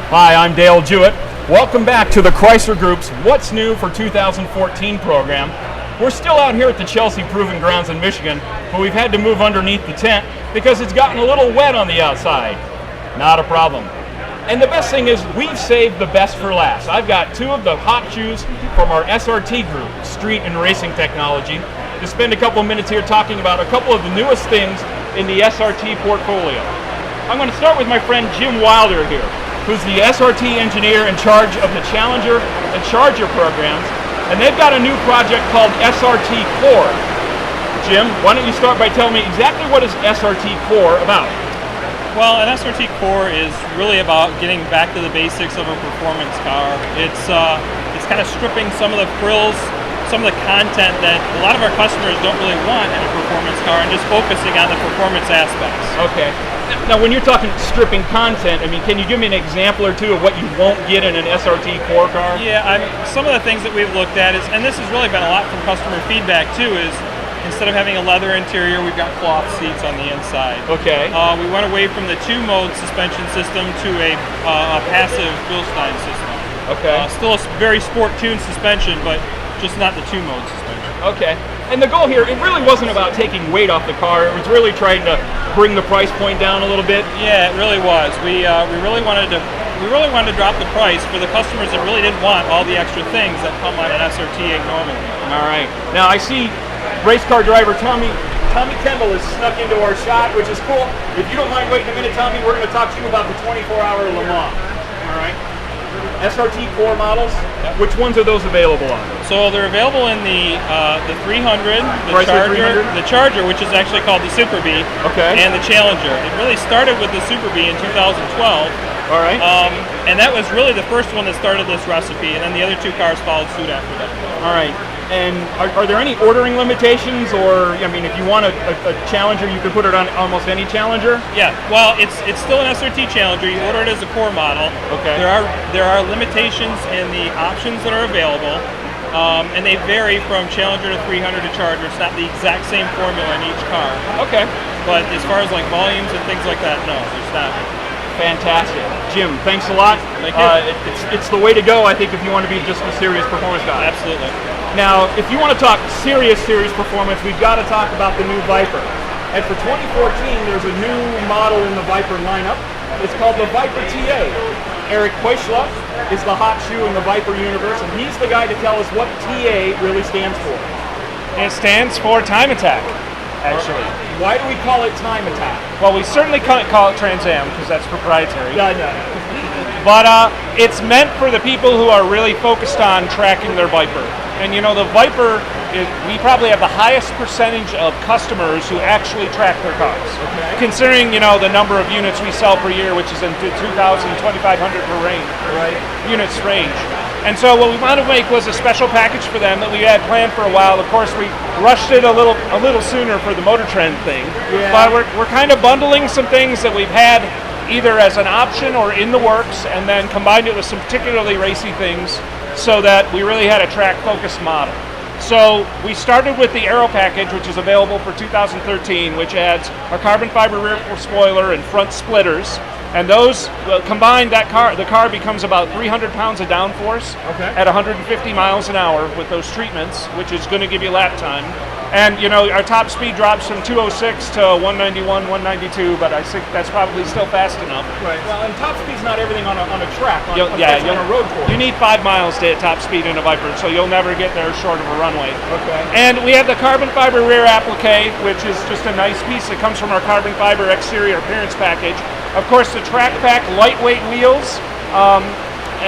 Hi, I'm Dale Jewett. Welcome back to the Chrysler Group's What's New for 2014 program. We're still out here at the Chelsea Proving Grounds in Michigan, but we've had to move underneath the tent because it's gotten a little wet on the outside. Not a problem. And the best thing is we've saved the best for last. I've got two of the hot shoes from our SRT Group, Street and Racing Technology, to spend a couple of minutes here talking about a couple of the newest things in the SRT portfolio. I'm going to start with my friend Jim Wilder here, who's the SRT engineer in charge of the Challenger and Charger programs, and they've got a new project called SRT Core. Jim, why don't you start by telling me exactly what is SRT Core about? Well, an SRT Core is really about getting back to the basics of a performance car. It's kind of stripping some of the frills, some of the content that a lot of our customers don't really want in a performance car, and just focusing on the performance aspects. Okay. Now, when you're talking stripping content, I mean, can you give me an example or two of what you won't get in an SRT Core car? Yeah, some of the things that we've looked at is, and this has really been a lot from customer feedback too, is instead of having a leather interior, we've got cloth seats on the inside. Okay. We went away from the two-mode suspension system to a passive Bilstein system. Okay. Still a very sport-tuned suspension, but just not the two-mode suspension. Okay. And the goal here, it really wasn't about taking weight off the car. It was really trying to bring the price point down a little bit. Yeah, it really was. We really wanted to drop the price for the customers that really didn't want all the extra things that come on an SRT8 normally. All right. Now I see race car driver Tommy Kendall has snuck into our shot, which is cool. If you don't mind waiting a minute, Tommy, we're going to talk to you about the 24-hour Le Mans. All right. SRT Core models, yep. Which ones are those available on? So they're available in the 300, the Charger, which is actually called the Super Bee, okay, and the Challenger. It really started with the Super Bee in 2012. All right. And that was really the first one that started this recipe, and then the other two cars followed suit after that. All right. And are there any ordering limitations, or I mean, if you want a Challenger, you could put it on almost any Challenger? Yeah. Well, it's still an SRT Challenger. You order it as a Core model. Okay. There are limitations in the options that are available, and they vary from Challenger to 300 to Charger. It's not the exact same formula in each car. Okay. But as far as like volumes and things like that, no, it's not. Fantastic. Jim, thanks a lot. Thank you. It's the way to go, I think, if you want to be just a serious performance guy. Absolutely. Now, if you want to talk serious performance, we've got to talk about the new Viper. And for 2014, there's a new model in the Viper lineup. It's called the Viper TA. Eric Poischla is the hot shoe in the Viper universe, and he's the guy to tell us what TA really stands for. It stands for Time Attack, actually. Why do we call it Time Attack? Well, we certainly can't call it Trans Am because that's proprietary. No. But it's meant for the people who are really focused on tracking their Viper. And you know, the Viper, we probably have the highest percentage of customers who actually track their cars. Okay. Considering, you know, the number of units we sell per year, which is in 2,000, 2,500 per range. Right. Units range. And so what we wanted to make was a special package for them that we had planned for a while. Of course, we rushed it a little sooner for the Motor Trend thing. Yeah. But we're kind of bundling some things that we've had either as an option or in the works, and then combined it with some particularly racy things so that we really had a track-focused model. So we started with the Aero package, which is available for 2013, which adds a carbon fiber rear spoiler and front splitters. And those combined, the car becomes about 300 pounds of downforce at 150 miles an hour with those treatments, which is going to give you lap time. And you know, our top speed drops from 206 to 191, 192, but I think that's probably still fast enough. Right. Well, and top speed's not everything on a track, on a road course. You need 5 miles to hit top speed in a Viper, so you'll never get there short of a runway. Okay. And we have the carbon fiber rear applique, which is just a nice piece that comes from our carbon fiber exterior appearance package. Of course, the track pack lightweight wheels,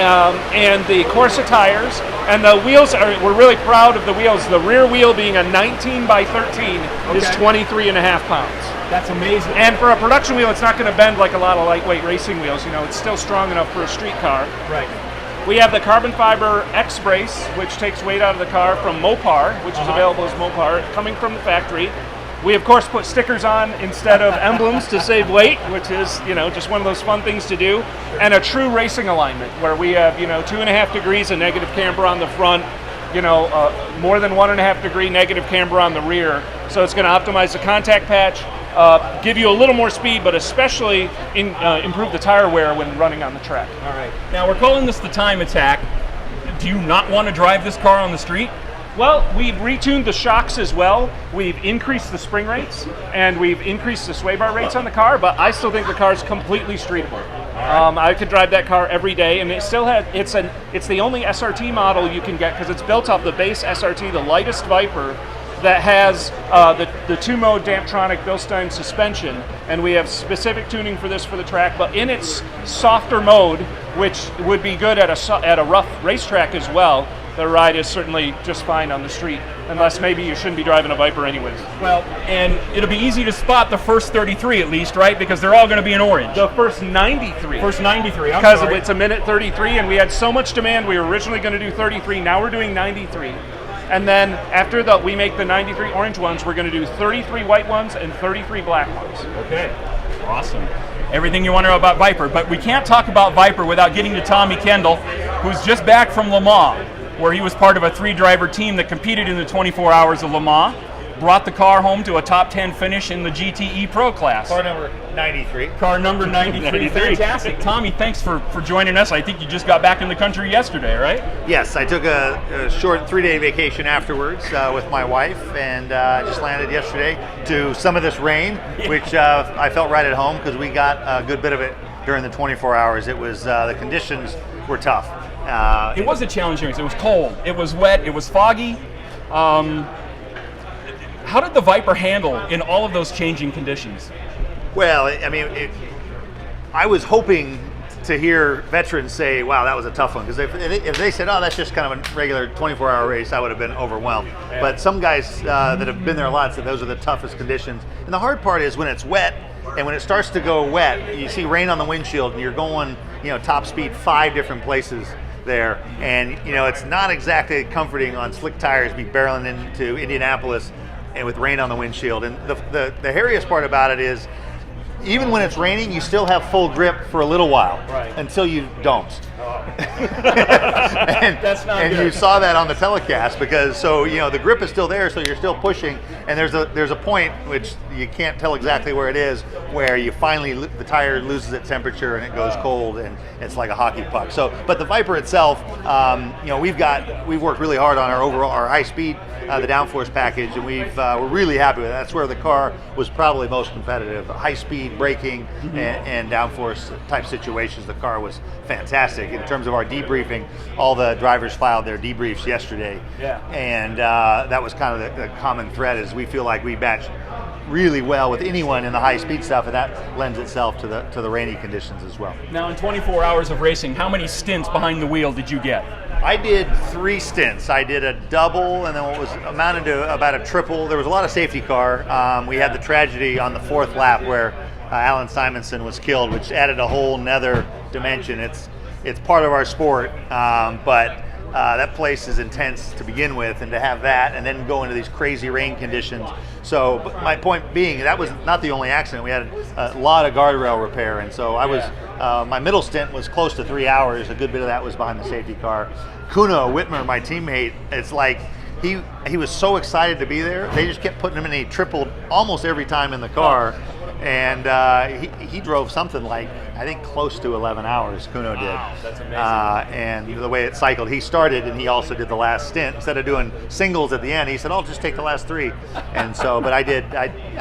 and the Corsa tires, and the wheels we're really proud of the wheels. The rear wheel being a 19 by 13 is 23 and a half pounds. That's amazing. And for a production wheel, it's not going to bend like a lot of lightweight racing wheels. You know, it's still strong enough for a street car. Right. We have the carbon fiber X-Brace, which takes weight out of the car from Mopar, which is available as Mopar, coming from the factory. We of course put stickers on instead of emblems to save weight, which is just one of those fun things to do. And a true racing alignment where we have 2.5 degrees of negative camber on the front, more than 1.5 degree negative camber on the rear. So it's going to optimize the contact patch, give you a little more speed, but especially improve the tire wear when running on the track. All right. Now we're calling this the time attack. Do you not want to drive this car on the street? Well, we've retuned the shocks as well. We've increased the spring rates and we've increased the sway bar rates on the car, but I still think the car is completely streetable. I could drive that car every day, and it still has. It's the only SRT model you can get because it's built off the base SRT, the lightest Viper, that has the two-mode Damptronic Bilstein suspension, and we have specific tuning for this for the track. But in its softer mode, which would be good at a rough racetrack as well, the ride is certainly just fine on the street, unless maybe you shouldn't be driving a Viper anyways. Well, and it'll be easy to spot the first 33 at least, right? Because they're all going to be in orange. The first 93. First 93, I'm because sorry. it's a minute 33, and we had so much demand. We were originally going to do 33. Now we're doing 93. And then after we make the 93 orange ones, we're going to do 33 white ones and 33 black ones. Okay, awesome. Everything you want to know about Viper, but we can't talk about Viper without getting to Tommy Kendall, who's just back from Le Mans, where he was part of a 3-driver team that competed in the 24 Hours of Le Mans, brought the car home to a top 10 finish in the GTE Pro class. Car number 93. Car number 93. Fantastic. Tommy, thanks for joining us. I think you just got back in the country yesterday, right? Yes, I took a short 3-day vacation afterwards with my wife, and just landed yesterday to some of this rain, which I felt right at home because we got a good bit of it during the 24 hours. It was, the conditions were tough. It was a challenging race. It was cold. It was wet. It was foggy. How did the Viper handle in all of those changing conditions? Well, I mean, I was hoping to hear veterans say, wow, that was a tough one. Because if they said, oh, that's just kind of a regular 24-hour race, I would have been overwhelmed. Yeah. But some guys that have been there a lot said those are the toughest conditions. And the hard part is when it's wet, and when it starts to go wet, you see rain on the windshield, and you're going, top speed 5 different places there. And, it's not exactly comforting on slick tires be barreling into Indianapolis and with rain on the windshield. And the hairiest part about it is, even when it's raining, you still have full grip for a little while, right, until you don't. That's not and good. You saw that on the telecast because the grip is still there, so you're still pushing, and there's a point which you can't tell exactly where it is, where you finally the tire loses its temperature and it goes cold, and it's like a hockey puck. So, but the Viper itself, we've worked really hard on our high speed, the downforce package, and we're really happy with it. That's where the car was probably most competitive. High speed braking and downforce type situations, the car was fantastic. In terms of our debriefing, all the drivers filed their debriefs yesterday. Yeah. And that was kind of the common thread, is we feel like we matched really well with anyone in the high speed stuff, and that lends itself to the rainy conditions as well. Now, in 24 hours of racing, how many stints behind the wheel did you get? I did 3 stints. I did a double, and then what was amounted to about a triple. There was a lot of safety car. We had the tragedy on the 4th lap where Alan Simonson was killed, which added a whole nother dimension. It's part of our sport, but that place is intense to begin with, and to have that and then go into these crazy rain conditions. So, but my point being, that was not the only accident. We had a lot of guardrail repair, and so I was, my middle stint was close to 3 hours. A good bit of that was behind the safety car. Kuno Whitmer, my teammate, it's like he was so excited to be there. They just kept putting him in, and he tripled almost every time in the car. And he drove something like, I think, close to 11 hours, Kuno did. Wow, that's amazing. And the way it cycled, he started and he also did the last stint. Instead of doing singles at the end, he said, I'll just take the last 3. And so, but I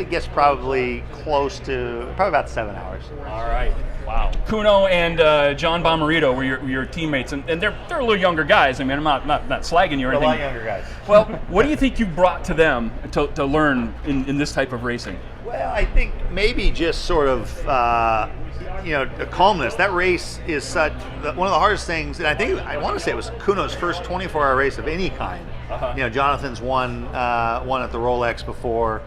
guess probably about 7 hours. All right. Wow. Kuno and John Bomarito were your teammates, and they're a little younger guys. I mean, I'm not slagging you or anything. A lot younger guys. Well, what do you think you brought to them to learn in this type of racing? Well, I think maybe just sort of, a calmness. That race is one of the hardest things, and I want to say it was Kuno's first 24-hour race of any kind. Uh-huh. Jonathan's won at the Rolex before.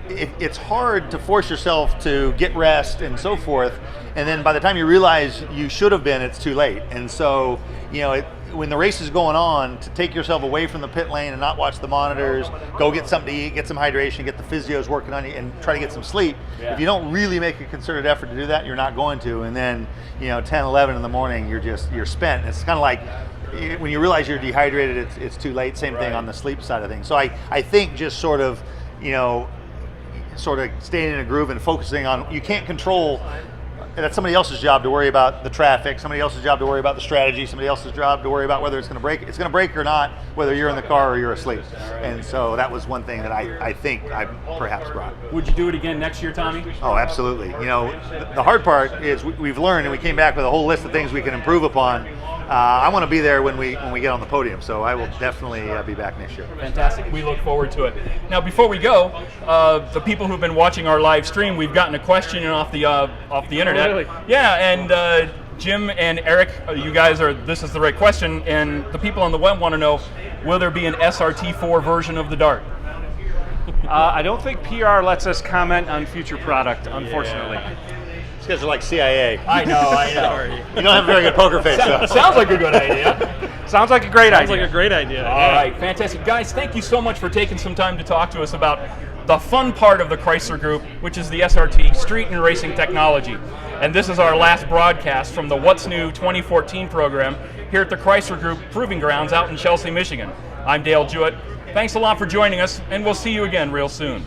It's hard to force yourself to get rest and so forth, and then by the time you realize you should have been, it's too late. And so, when the race is going on, to take yourself away from the pit lane and not watch the monitors, go get something to eat, get some hydration, get the physios working on you, and try to get some sleep. Yeah. If you don't really make a concerted effort to do that, you're not going to. And then, 10, 11 in the morning, you're spent. It's kind of like when you realize you're dehydrated, it's too late. Same thing on the sleep side of things. So I think just sort of staying in a groove and focusing on, you can't control. That's somebody else's job to worry about the traffic, somebody else's job to worry about the strategy, somebody else's job to worry about whether it's going to break. It's going to break or not, whether you're in the car or you're asleep. And so that was one thing that I think I perhaps brought. Would you do it again next year, Tommy? Oh, absolutely. The hard part is we've learned, and we came back with a whole list of things we can improve upon. I want to be there when we get on the podium, so I will definitely be back next year. Fantastic. We look forward to it. Now, before we go, the people who've been watching our live stream, we've gotten a question off the internet. Oh, really? Yeah, and Jim and Eric, you guys this is the right question, and the people on the web want to know, will there be an SRT4 version of the Dart? I don't think PR lets us comment on future product, unfortunately. These guys are like CIA. I know. You don't have a very good poker face, though. Sounds like a good idea. Sounds like a great idea. Sounds like a great idea. All right, fantastic. Guys, thank you so much for taking some time to talk to us about the fun part of the Chrysler Group, which is the SRT Street and Racing Technology. And this is our last broadcast from the What's New 2014 program here at the Chrysler Group Proving Grounds out in Chelsea, Michigan. I'm Dale Jewett. Thanks a lot for joining us, and we'll see you again real soon.